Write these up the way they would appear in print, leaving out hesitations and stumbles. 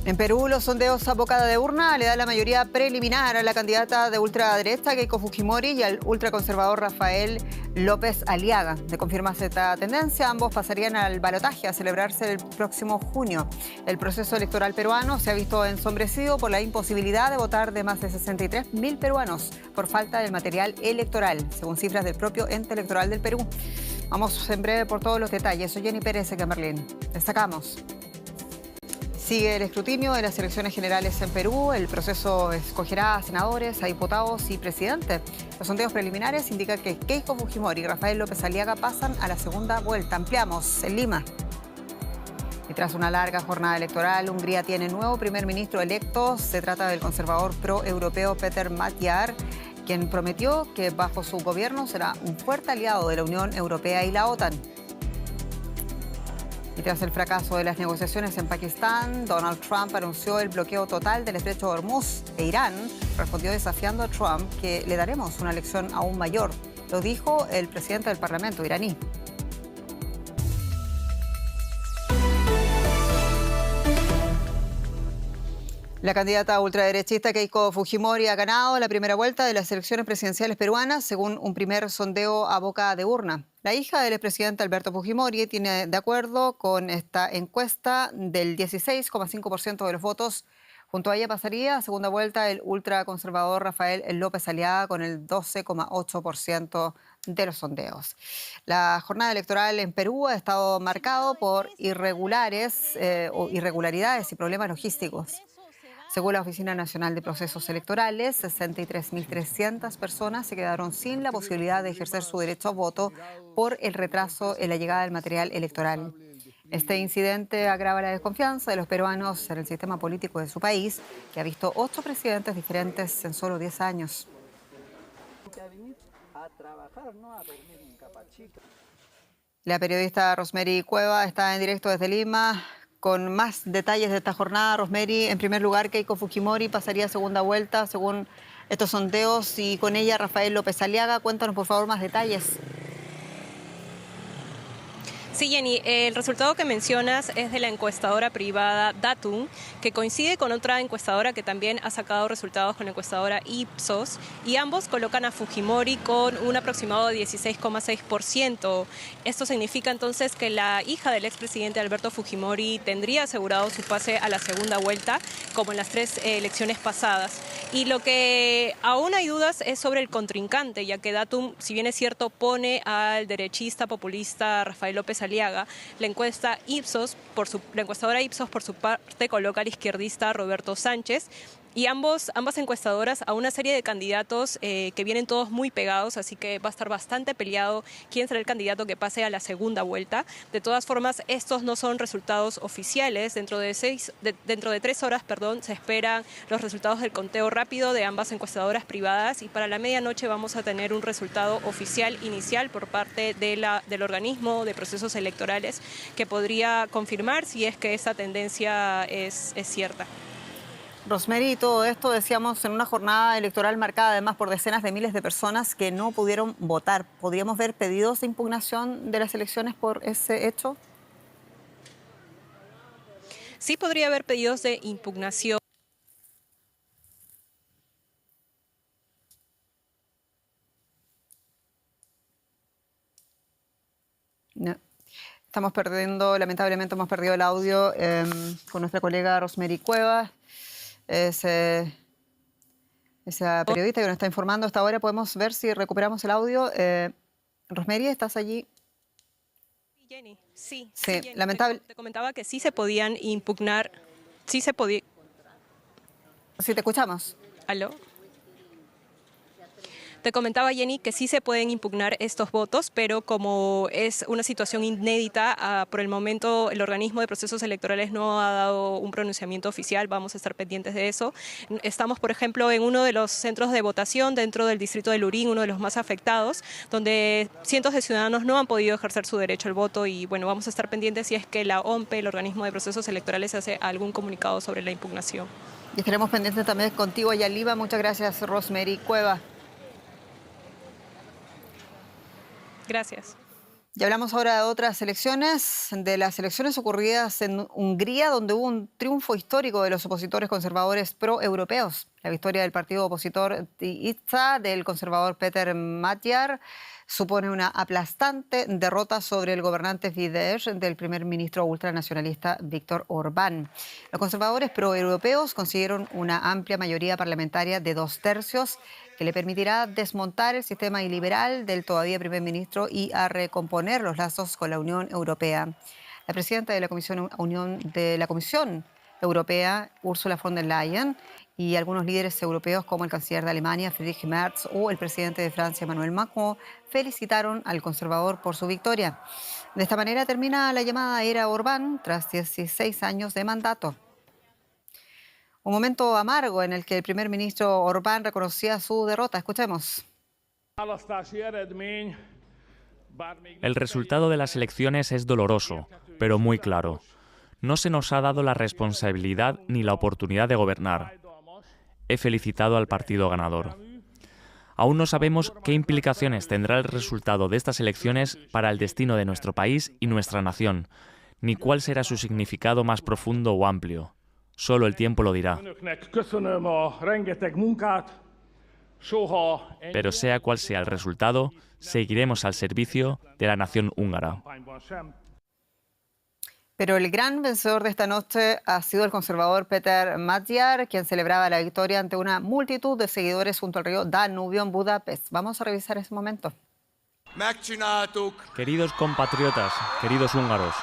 En Perú, los sondeos a boca de urna le dan la mayoría preliminar a la candidata de ultraderecha, Keiko Fujimori, y al ultraconservador Rafael López Aliaga. De confirmarse esta tendencia, ambos pasarían al balotaje a celebrarse el próximo junio. El proceso electoral peruano se ha visto ensombrecido por la imposibilidad de votar de más de 63.000 peruanos por falta del material electoral, según cifras del propio ente electoral del Perú. Vamos en breve por todos los detalles. Soy Jenny Pérez de Camerlín. Destacamos. Sigue el escrutinio de las elecciones generales en Perú. El proceso escogerá a senadores, a diputados y presidente. Los sondeos preliminares indican que Keiko Fujimori y Rafael López Aliaga pasan a la segunda vuelta. Ampliamos en Lima. Y tras una larga jornada electoral, Hungría tiene nuevo primer ministro electo. Se trata del conservador pro-europeo Péter Matjar, quien prometió que bajo su gobierno será un fuerte aliado de la Unión Europea y la OTAN. Y tras el fracaso de las negociaciones en Pakistán, Donald Trump anunció el bloqueo total del estrecho de Hormuz e Irán respondió desafiando a Trump que le daremos una lección aún mayor. Lo dijo el presidente del Parlamento iraní. La candidata ultraderechista Keiko Fujimori ha ganado la primera vuelta de las elecciones presidenciales peruanas, según un primer sondeo a boca de urna. La hija del expresidente Alberto Fujimori tiene, de acuerdo con esta encuesta, del 16,5% de los votos. Junto a ella pasaría a segunda vuelta el ultraconservador Rafael López Aliaga con el 12,8% de los sondeos. La jornada electoral en Perú ha estado marcado por irregularidades y problemas logísticos. Según la Oficina Nacional de Procesos Electorales, 63.300 personas se quedaron sin la posibilidad de ejercer su derecho a voto por el retraso en la llegada del material electoral. Este incidente agrava la desconfianza de los peruanos en el sistema político de su país, que ha visto 8 presidentes diferentes en solo 10 años. La periodista Rosemary Cueva está en directo desde Lima con más detalles de esta jornada. Rosemary, en primer lugar, Keiko Fujimori pasaría a segunda vuelta según estos sondeos y con ella Rafael López Aliaga. Cuéntanos, por favor, más detalles. Sí, Jenny, el resultado que mencionas es de la encuestadora privada Datum, que coincide con otra encuestadora que también ha sacado resultados con la encuestadora Ipsos, y ambos colocan a Fujimori con un aproximado de 16,6%. Esto significa entonces que la hija del expresidente Alberto Fujimori tendría asegurado su pase a la segunda vuelta, como en las 3 elecciones pasadas. Y lo que aún hay dudas es sobre el contrincante, ya que Datum, si bien es cierto, pone al derechista populista Rafael López Aliaga. La encuestadora Ipsos, por su parte, coloca al izquierdista Roberto Sánchez. Y ambas encuestadoras a una serie de candidatos que vienen todos muy pegados, así que va a estar bastante peleado quién será el candidato que pase a la segunda vuelta. De todas formas, estos no son resultados oficiales. Dentro de 3 horas, se esperan los resultados del conteo rápido de ambas encuestadoras privadas, y para la medianoche vamos a tener un resultado oficial inicial por parte del organismo de procesos electorales que podría confirmar si es que esa tendencia es cierta. Rosemary, todo esto decíamos en una jornada electoral marcada además por decenas de miles de personas que no pudieron votar. ¿Podríamos ver pedidos de impugnación de las elecciones por ese hecho? Sí, podría haber pedidos de impugnación. No. Lamentablemente hemos perdido el audio con nuestra colega Rosemary Cuevas. Esa periodista que nos está informando hasta ahora. Podemos ver si recuperamos el audio. Rosemary, ¿estás allí? Jenny, sí, Jenny, lamentable. Te comentaba que sí se podían impugnar. Sí se podía. Sí, te escuchamos. ¿Aló? Te comentaba, Jenny, que sí se pueden impugnar estos votos, pero como es una situación inédita, por el momento el organismo de procesos electorales no ha dado un pronunciamiento oficial. Vamos a estar pendientes de eso. Estamos, por ejemplo, en uno de los centros de votación dentro del distrito de Lurín, uno de los más afectados, donde cientos de ciudadanos no han podido ejercer su derecho al voto, y bueno, vamos a estar pendientes si es que la OMPE, el organismo de procesos electorales, hace algún comunicado sobre la impugnación. Y estaremos pendientes también contigo allá en Lima. Muchas gracias, Rosemary Cueva. Gracias. Y hablamos ahora de otras elecciones, de las elecciones ocurridas en Hungría, donde hubo un triunfo histórico de los opositores conservadores pro-europeos. La victoria del partido opositor TISZA del conservador Péter Magyar supone una aplastante derrota sobre el gobernante Fidesz del primer ministro ultranacionalista Viktor Orbán. Los conservadores pro-europeos consiguieron una amplia mayoría parlamentaria de 2/3 que le permitirá desmontar el sistema iliberal del todavía primer ministro y a recomponer los lazos con la Unión Europea. La presidenta de la Comisión Europea, Ursula von der Leyen, y algunos líderes europeos como el canciller de Alemania, Friedrich Merz, o el presidente de Francia, Emmanuel Macron, felicitaron al conservador por su victoria. De esta manera termina la llamada era Orbán tras 16 años de mandato. Un momento amargo en el que el primer ministro Orbán reconocía su derrota. Escuchemos. El resultado de las elecciones es doloroso, pero muy claro. No se nos ha dado la responsabilidad ni la oportunidad de gobernar. He felicitado al partido ganador. Aún no sabemos qué implicaciones tendrá el resultado de estas elecciones para el destino de nuestro país y nuestra nación, ni cuál será su significado más profundo o amplio. Solo el tiempo lo dirá. Pero sea cual sea el resultado, seguiremos al servicio de la nación húngara. Pero el gran vencedor de esta noche ha sido el conservador Péter Magyar, quien celebraba la victoria ante una multitud de seguidores junto al río Danubio en Budapest. Vamos a revisar ese momento. Queridos compatriotas, queridos húngaros,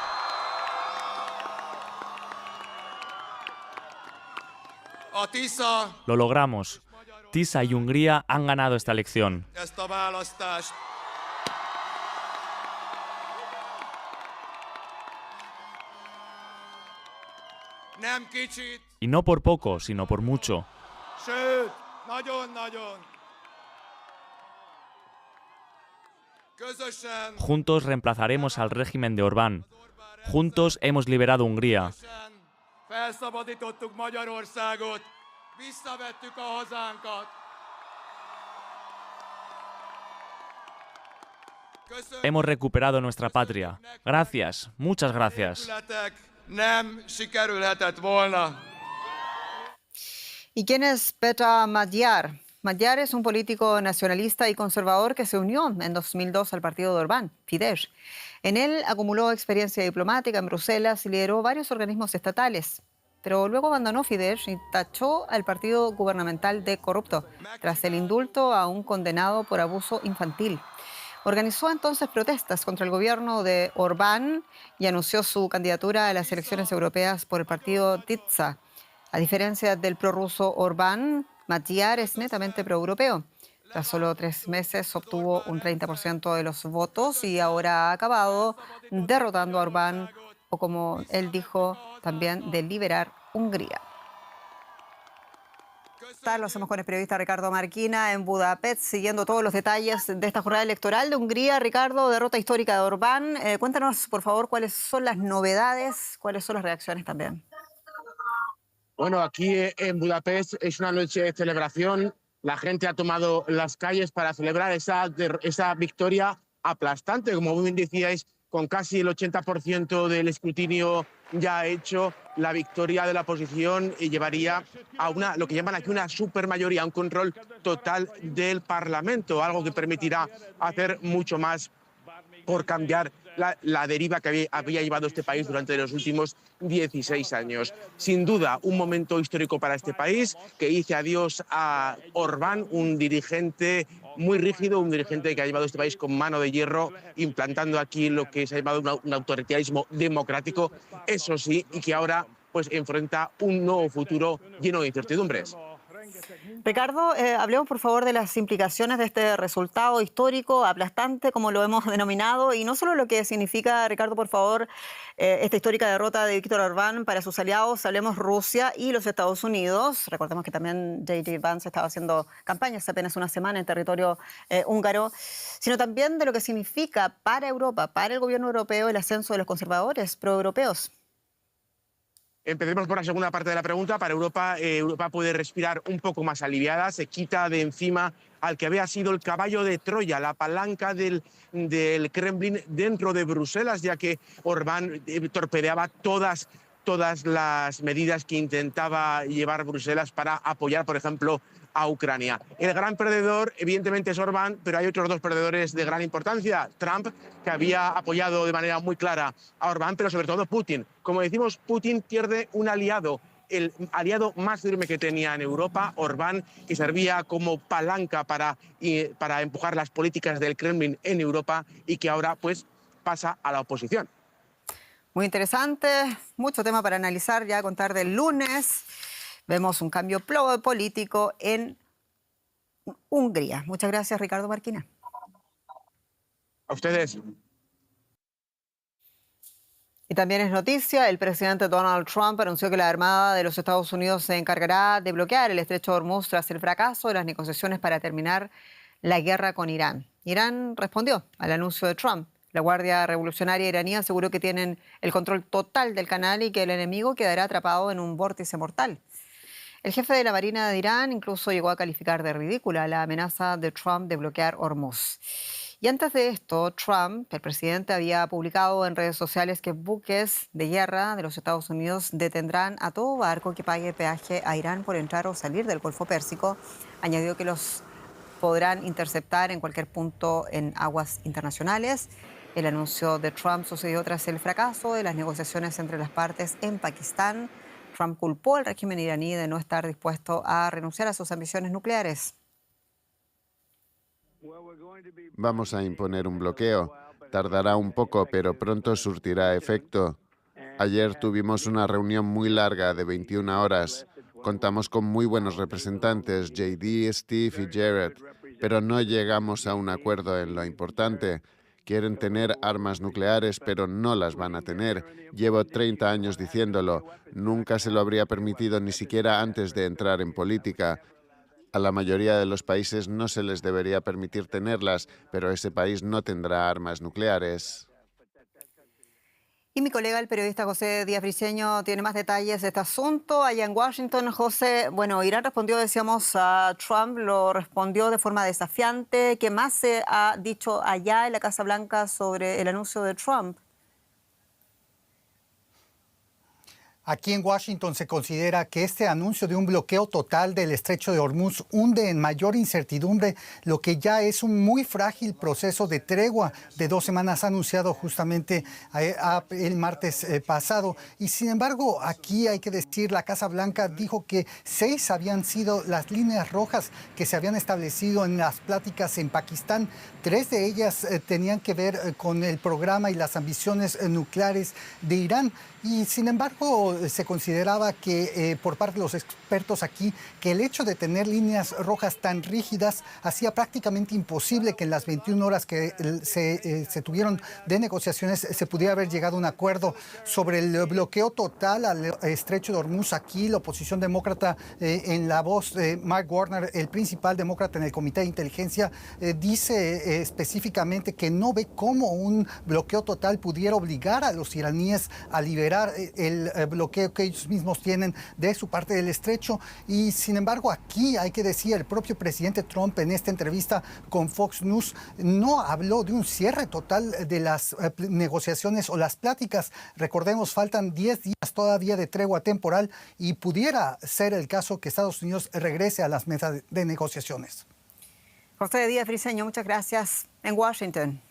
lo logramos. TISZA y Hungría han ganado esta elección. Y no por poco, sino por mucho. Juntos reemplazaremos al régimen de Orbán. Juntos hemos liberado Hungría. Hemos recuperado nuestra patria. Gracias, muchas gracias. ¿Y quién es Péter Magyar? Magyar es un político nacionalista y conservador que se unió en 2002 al partido de Orbán, Fidesz. En él acumuló experiencia diplomática en Bruselas y lideró varios organismos estatales. Pero luego abandonó Fidesz y tachó al partido gubernamental de corrupto, tras el indulto a un condenado por abuso infantil. Organizó entonces protestas contra el gobierno de Orbán y anunció su candidatura a las elecciones europeas por el partido TISZA. A diferencia del prorruso Orbán, Magyar es netamente proeuropeo. Tras solo 3 meses obtuvo un 30% de los votos y ahora ha acabado derrotando a Orbán, o como él dijo, también de liberar Hungría. Lo hacemos con el periodista Ricardo Marquina en Budapest, siguiendo todos los detalles de esta jornada electoral de Hungría. Ricardo, derrota histórica de Orbán. Cuéntanos, por favor, cuáles son las novedades, cuáles son las reacciones también. Bueno, aquí en Budapest es una noche de celebración. La gente ha tomado las calles para celebrar esa victoria aplastante, como bien decíais, con casi el 80% del escrutinio ya hecho. La victoria de la oposición llevaría a lo que llaman aquí una supermayoría, un control total del Parlamento, algo que permitirá hacer mucho más por cambiar la deriva que había llevado este país durante los últimos 16 años. Sin duda, un momento histórico para este país, que dice adiós a Orbán, un dirigente muy rígido, un dirigente que ha llevado este país con mano de hierro, implantando aquí lo que se ha llamado un autoritarismo democrático, eso sí, y que ahora pues enfrenta un nuevo futuro lleno de incertidumbres. Ricardo, hablemos por favor de las implicaciones de este resultado histórico, aplastante, como lo hemos denominado, y no solo lo que significa, Ricardo, por favor, esta histórica derrota de Viktor Orbán para sus aliados. Hablemos Rusia y los Estados Unidos. Recordemos que también J.D. Vance estaba haciendo campaña hace apenas una semana en territorio húngaro, sino también de lo que significa para Europa, para el gobierno europeo, el ascenso de los conservadores proeuropeos. Empecemos por la segunda parte de la pregunta. Para Europa, Europa puede respirar un poco más aliviada, se quita de encima al que había sido el caballo de Troya, la palanca del Kremlin dentro de Bruselas, ya que Orbán torpedeaba todas las medidas que intentaba llevar Bruselas para apoyar, por ejemplo, a Ucrania. El gran perdedor, evidentemente, es Orbán, pero hay otros dos perdedores de gran importancia. Trump, que había apoyado de manera muy clara a Orbán, pero sobre todo Putin. Como decimos, Putin pierde un aliado, el aliado más firme que tenía en Europa, Orbán, que servía como palanca para empujar las políticas del Kremlin en Europa y que ahora pues pasa a la oposición. Muy interesante, mucho tema para analizar ya a contar del lunes. Vemos un cambio político en Hungría. Muchas gracias, Ricardo Marquina. A ustedes. Y también es noticia, el presidente Donald Trump anunció que la Armada de los Estados Unidos se encargará de bloquear el estrecho de Hormuz tras el fracaso de las negociaciones para terminar la guerra con Irán. Irán respondió al anuncio de Trump. La Guardia Revolucionaria iraní aseguró que tienen el control total del canal y que el enemigo quedará atrapado en un vórtice mortal. El jefe de la Marina de Irán incluso llegó a calificar de ridícula la amenaza de Trump de bloquear Hormuz. Y antes de esto, Trump, el presidente, había publicado en redes sociales que buques de guerra de los Estados Unidos detendrán a todo barco que pague peaje a Irán por entrar o salir del Golfo Pérsico. Añadió que los podrán interceptar en cualquier punto en aguas internacionales. El anuncio de Trump sucedió tras el fracaso de las negociaciones entre las partes en Pakistán. Trump culpó al régimen iraní de no estar dispuesto a renunciar a sus ambiciones nucleares. Vamos a imponer un bloqueo. Tardará un poco, pero pronto surtirá efecto. Ayer tuvimos una reunión muy larga de 21 horas. Contamos con muy buenos representantes, JD, Steve y Jared, pero no llegamos a un acuerdo en lo importante. Quieren tener armas nucleares, pero no las van a tener. Llevo 30 años diciéndolo. Nunca se lo habría permitido ni siquiera antes de entrar en política. A la mayoría de los países no se les debería permitir tenerlas, pero ese país no tendrá armas nucleares. Y mi colega, el periodista José Díaz Briceño, tiene más detalles de este asunto. Allá en Washington, José, bueno, Irán respondió, decíamos, a Trump, lo respondió de forma desafiante. ¿Qué más se ha dicho allá en la Casa Blanca sobre el anuncio de Trump? Aquí en Washington se considera que este anuncio de un bloqueo total del estrecho de Hormuz hunde en mayor incertidumbre lo que ya es un muy frágil proceso de tregua de 2 semanas anunciado justamente el martes pasado. Y sin embargo, aquí hay que decir, la Casa Blanca dijo que 6 habían sido las líneas rojas que se habían establecido en las pláticas en Pakistán. 3 de ellas tenían que ver con el programa y las ambiciones nucleares de Irán. Y sin embargo, se consideraba que por parte de los expertos aquí, que el hecho de tener líneas rojas tan rígidas hacía prácticamente imposible que en las 21 horas que se tuvieron de negociaciones se pudiera haber llegado a un acuerdo sobre el bloqueo total al estrecho de Hormuz. Aquí la oposición demócrata, en la voz de Mark Warner, el principal demócrata en el Comité de Inteligencia, dice específicamente que no ve cómo un bloqueo total pudiera obligar a los iraníes a liberar el bloqueo que ellos mismos tienen de su parte del estrecho. Y sin embargo, aquí hay que decir, el propio presidente Trump en esta entrevista con Fox News no habló de un cierre total de las negociaciones o las pláticas. Recordemos, faltan 10 días todavía de tregua temporal y pudiera ser el caso que Estados Unidos regrese a las mesas de negociaciones. José Díaz Briceño, muchas gracias. En Washington.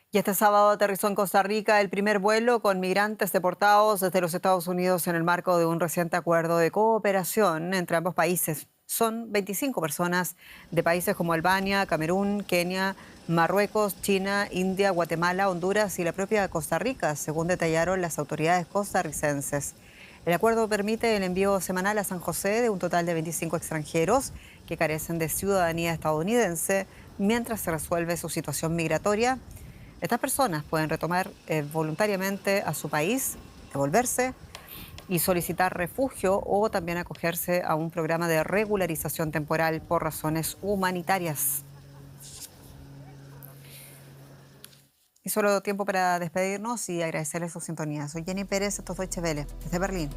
Y este sábado aterrizó en Costa Rica el primer vuelo con migrantes deportados desde los Estados Unidos en el marco de un reciente acuerdo de cooperación entre ambos países. Son 25 personas de países como Albania, Camerún, Kenia, Marruecos, China, India, Guatemala, Honduras y la propia Costa Rica, según detallaron las autoridades costarricenses. El acuerdo permite el envío semanal a San José de un total de 25 extranjeros que carecen de ciudadanía estadounidense mientras se resuelve su situación migratoria. Estas personas pueden retomar voluntariamente a su país, devolverse y solicitar refugio o también acogerse a un programa de regularización temporal por razones humanitarias. Y solo tiempo para despedirnos y agradecerles su sintonía. Soy Jenny Pérez, esto es Deutsche Welle, desde Berlín.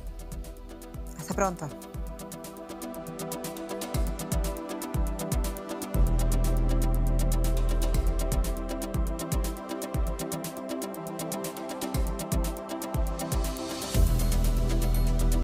Hasta pronto.